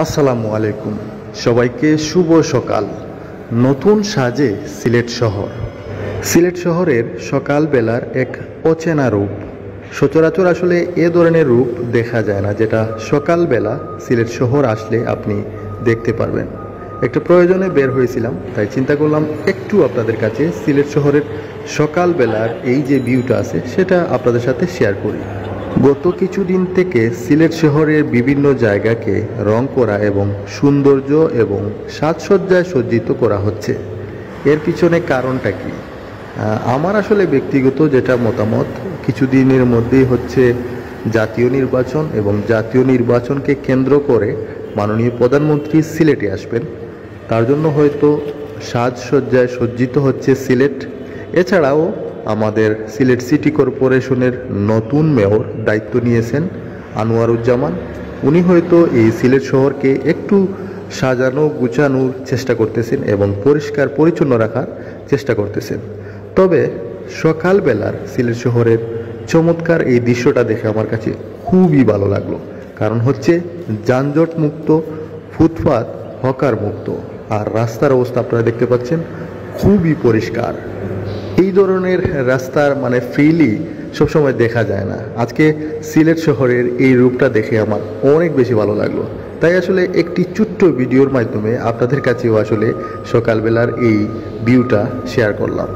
আসসালামু আলাইকুম, সবাইকে শুভ সকাল। নতুন সাজে সিলেট শহর। সিলেট শহরের সকালবেলার এক অচেনা রূপ। সচরাচর আসলে এ ধরনের রূপ দেখা যায় না, যেটা সকালবেলা সিলেট শহর আসলে আপনি দেখতে পারবেন। একটা প্রয়োজনে বের হয়েছিলাম, তাই চিন্তা করলাম একটু আপনাদের কাছে সিলেট শহরের সকালবেলার এই যে ভিউটা আছে সেটা আপনাদের সাথে শেয়ার করি। গত কিছুদিন থেকে সিলেট শহরের বিভিন্ন জায়গাকে রং করা এবং সৌন্দর্য এবং সাজসজ্জায় সজ্জিত করা হচ্ছে। এর পিছনে কারণটা কি? আমার আসলে ব্যক্তিগত যেটা মতামত, কিছুদিনের মধ্যেই হচ্ছে জাতীয় নির্বাচন এবং জাতীয় নির্বাচনকে কেন্দ্র করে মাননীয় প্রধানমন্ত্রী সিলেটে আসবেন। তার জন্য হয়তো সাজসজ্জায় সজ্জিত হচ্ছে সিলেট। এছাড়াও আমাদের সিলেট সিটি কর্পোরেশনের নতুন মেয়র দায়িত্ব নিয়েছেন আনোয়ারুজ্জামান। উনি হয়তো এই সিলেট শহরকে একটু সাজানো গুছানোর চেষ্টা করতেছেন এবং পরিষ্কার পরিচ্ছন্ন রাখার চেষ্টা করতেছেন। তবে সকালবেলার সিলেট শহরের চমৎকার এই দৃশ্যটা দেখে আমার কাছে খুবই ভালো লাগলো। কারণ হচ্ছে যানজট মুক্ত, ফুটপাত হকার মুক্ত, আর রাস্তার অবস্থা আপনারা দেখতে পাচ্ছেন খুবই পরিষ্কার। এই ধরনের রাস্তার ফ্রিলি সবসময় দেখা যায় না। আজকে সিলেট শহরের এই রূপটা দেখে আমার অনেক বেশি ভালো লাগলো। তাই আসলে একটি ছোট্ট ভিডিওর মাধ্যমে আপনাদের কাছেও আসলে সকালবেলার এই ভিউটা শেয়ার করলাম।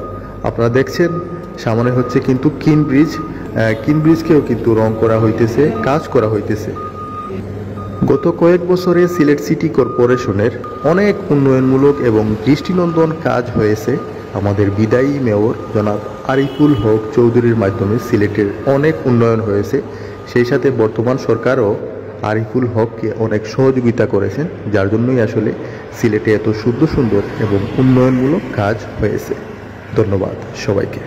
আপনারা দেখছেন সামনে হচ্ছে কিন্তু কিন ব্রিজকেও কিন্তু রং করা হইতেছে, কাজ করা হইতেছে। গত কয়েক বছরে সিলেট সিটি কর্পোরেশনের অনেক উন্নয়নমূলক এবং দৃষ্টিনন্দন কাজ হয়েছে। আমাদের বিদায়ী মেয়র জনাব আরিফুল হক চৌধুরীর মাধ্যমে সিলেটের অনেক উন্নয়ন হয়েছে। সেই সাথে বর্তমান সরকারও আরিফুল হককে অনেক সহযোগিতা করেছেন, যার জন্যই আসলে সিলেটে এত সুন্দর সুন্দর এবং উন্নয়নমূলক কাজ হয়েছে। ধন্যবাদ সবাইকে।